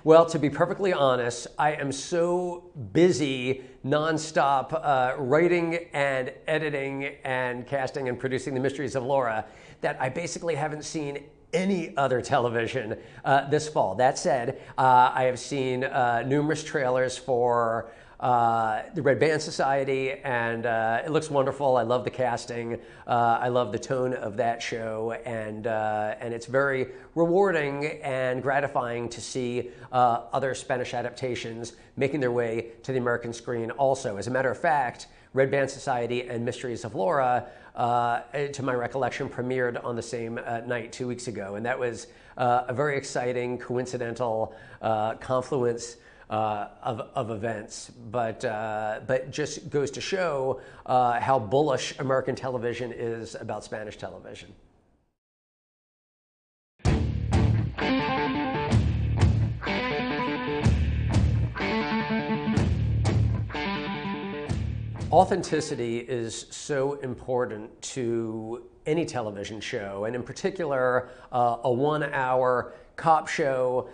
Well, to be perfectly honest, I am so busy nonstop writing and editing and casting and producing The Mysteries of Laura that I basically haven't seen any other television this fall. That said, I have seen numerous trailers for the Red Band Society, and it looks wonderful. I love the casting. I love the tone of that show, and it's very rewarding and gratifying to see other Spanish adaptations making their way to the American screen also. As a matter of fact, Red Band Society and Mysteries of Laura, to my recollection, premiered on the same night 2 weeks ago, and that was a very exciting, coincidental confluence of events, but just goes to show how bullish American television is about Spanish television. Authenticity is so important to any television show, and in particular, a 1 hour cop show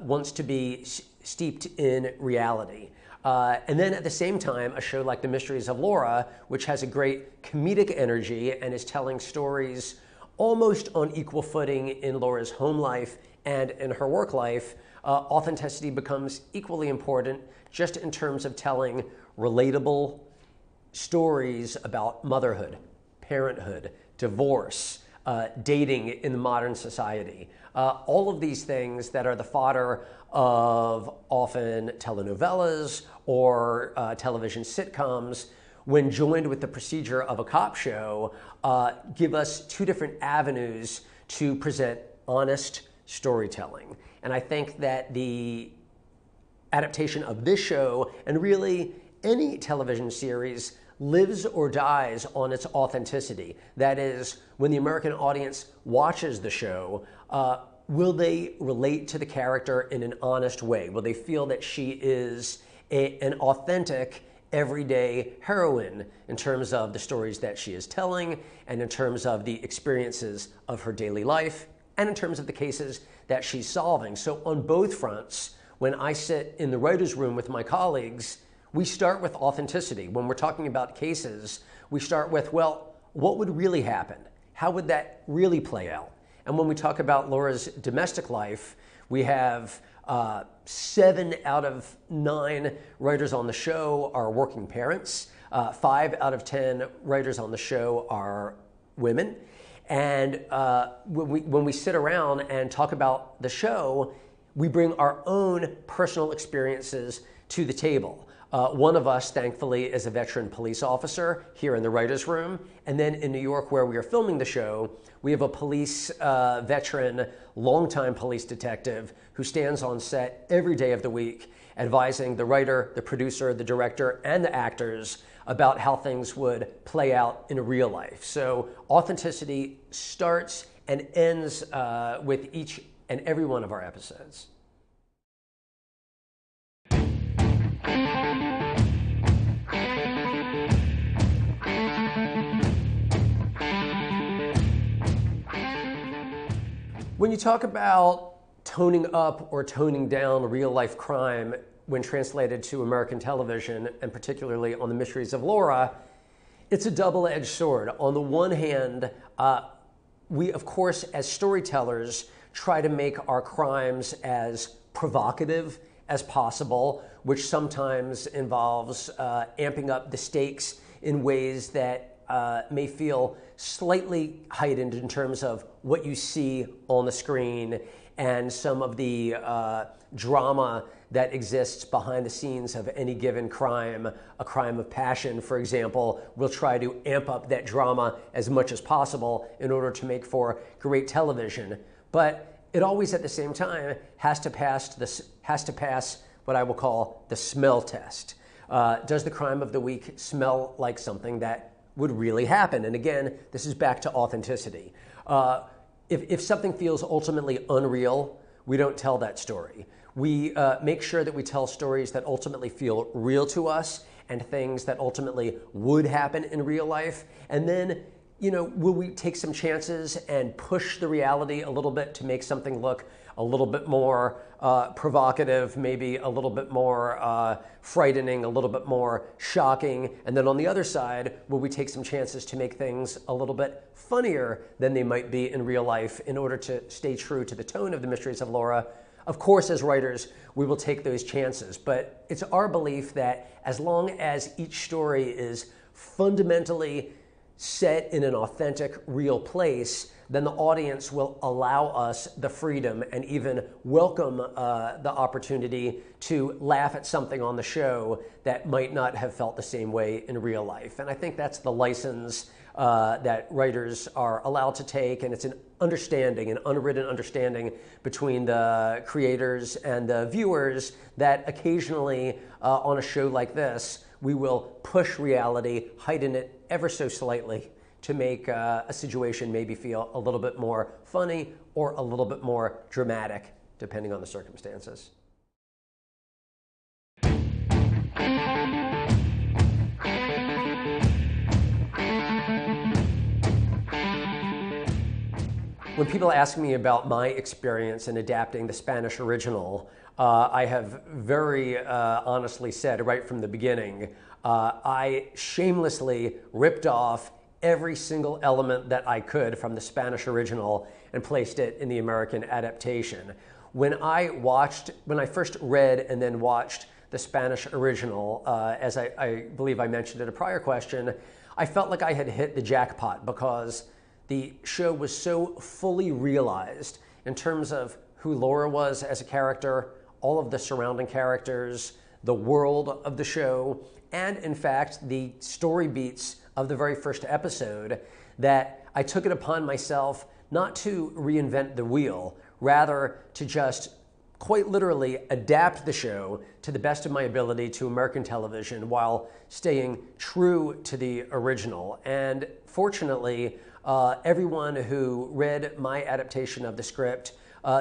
wants to be steeped in reality. And then at the same time, a show like The Mysteries of Laura, which has a great comedic energy and is telling stories almost on equal footing in Laura's home life and in her work life, authenticity becomes equally important just in terms of telling relatable stories about motherhood, parenthood, divorce, dating in modern society. All of these things that are the fodder of often telenovelas or television sitcoms, when joined with the procedure of a cop show, give us two different avenues to present honest storytelling. And I think that the adaptation of this show, and really any television series, lives or dies on its authenticity. That is, when the American audience watches the show, will they relate to the character in an honest way? Will they feel that she is an authentic, everyday heroine in terms of the stories that she is telling, and in terms of the experiences of her daily life, and in terms of the cases that she's solving? So on both fronts, when I sit in the writer's room with my colleagues, we start with authenticity. When we're talking about cases, we start with, well, what would really happen? How would that really play out? And when we talk about Laura's domestic life, we have 7 out of 9 writers on the show are working parents. 5 out of 10 writers on the show are women. And when we sit around and talk about the show, we bring our own personal experiences to the table. One of us, thankfully, is a veteran police officer here in the writer's room. And then in New York, where we are filming the show, we have a police veteran, longtime police detective who stands on set every day of the week, advising the writer, the producer, the director, and the actors about how things would play out in real life. So authenticity starts and ends with each and every one of our episodes. When you talk about toning up or toning down real-life crime when translated to American television, and particularly on The Mysteries of Laura, it's a double-edged sword. On the one hand, we, of course, as storytellers, try to make our crimes as provocative as possible, which sometimes involves amping up the stakes in ways that may feel slightly heightened in terms of what you see on the screen and some of the drama that exists behind the scenes of any given crime. A crime of passion, for example, we'll try to amp up that drama as much as possible in order to make for great television. But it always, at the same time, has to pass what I will call the smell test. Does the crime of the week smell like something that would really happen? And again, this is back to authenticity. If something feels ultimately unreal, we don't tell that story. We make sure that we tell stories that ultimately feel real to us and things that ultimately would happen in real life. And then will we take some chances and push the reality a little bit to make something look a little bit more provocative, maybe a little bit more frightening, a little bit more shocking? And then on the other side, will we take some chances to make things a little bit funnier than they might be in real life in order to stay true to the tone of The Mysteries of Laura? Of course, as writers, we will take those chances, but it's our belief that as long as each story is fundamentally set in an authentic, real place, then the audience will allow us the freedom and even welcome the opportunity to laugh at something on the show that might not have felt the same way in real life. And I think that's the license that writers are allowed to take, and it's an understanding, an unwritten understanding between the creators and the viewers that occasionally on a show like this, we will push reality, heighten it ever so slightly to make a situation maybe feel a little bit more funny or a little bit more dramatic, depending on the circumstances. When people ask me about my experience in adapting the Spanish original, I have very honestly said right from the beginning, I shamelessly ripped off every single element that I could from the Spanish original and placed it in the American adaptation. When I first read and then watched the Spanish original, as I believe I mentioned in a prior question, I felt like I had hit the jackpot because the show was so fully realized in terms of who Laura was as a character, all of the surrounding characters, the world of the show, and in fact, the story beats of the very first episode, that I took it upon myself not to reinvent the wheel, rather to just quite literally adapt the show to the best of my ability to American television while staying true to the original. And fortunately, everyone who read my adaptation of the script,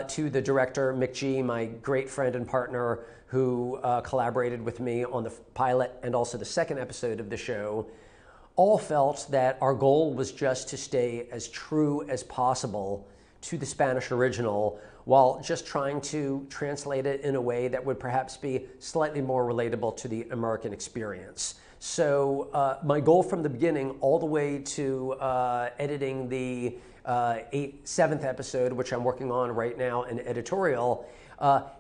to the director, Mick G., my great friend and partner who collaborated with me on the pilot and also the second episode of the show, all felt that our goal was just to stay as true as possible to the Spanish original while just trying to translate it in a way that would perhaps be slightly more relatable to the American experience. So my goal from the beginning all the way to editing the seventh episode, which I'm working on right now in editorial,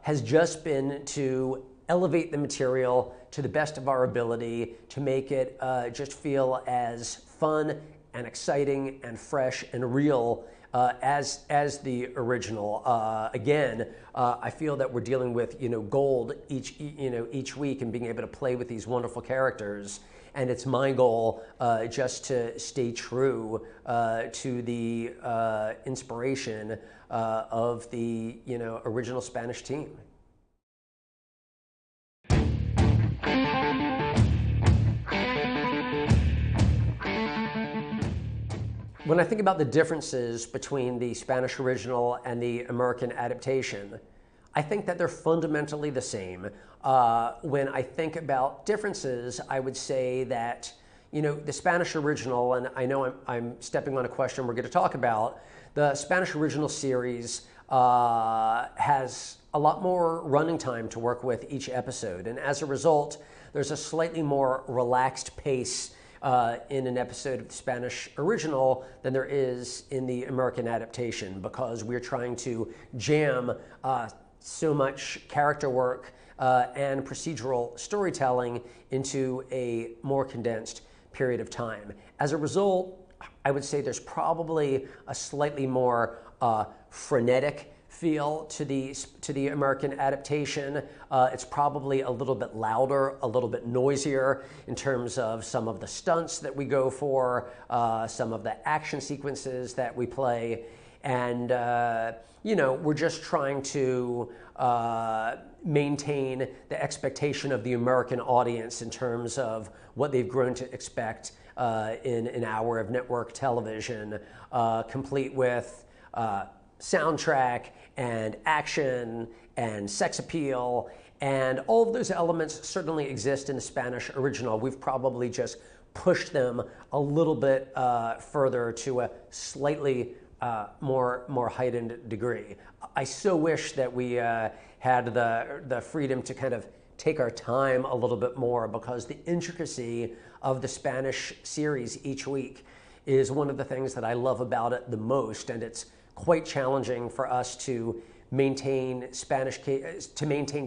has just been to elevate the material to the best of our ability to make it just feel as fun and exciting and fresh and real as the original. Again, I feel that we're dealing with gold each week and being able to play with these wonderful characters. And it's my goal just to stay true to the inspiration of the original Spanish team. When I think about the differences between the Spanish original and the American adaptation, I think that they're fundamentally the same. When I think about differences, I would say that the Spanish original, and I know I'm stepping on a question we're going to talk about, the Spanish original series has a lot more running time to work with each episode, and as a result, there's a slightly more relaxed pace in an episode of the Spanish original than there is in the American adaptation, because we're trying to jam so much character work and procedural storytelling into a more condensed period of time. As a result, I would say there's probably a slightly more frenetic feel to the American adaptation. It's probably a little bit louder, a little bit noisier in terms of some of the stunts that we go for, some of the action sequences that we play, and we're just trying to maintain the expectation of the American audience in terms of what they've grown to expect in an hour of network television, complete with soundtrack and action and sex appeal And all of those elements certainly exist in the Spanish original. We've probably just pushed them a little bit further to a slightly more heightened degree. I so wish that we had the freedom to kind of take our time a little bit more, because the intricacy of the Spanish series each week is one of the things that I love about it the most, and it's quite challenging for us to maintain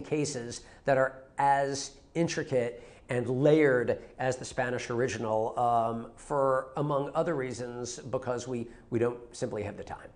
cases that are as intricate and layered as the Spanish original, for, among other reasons, because we don't simply have the time.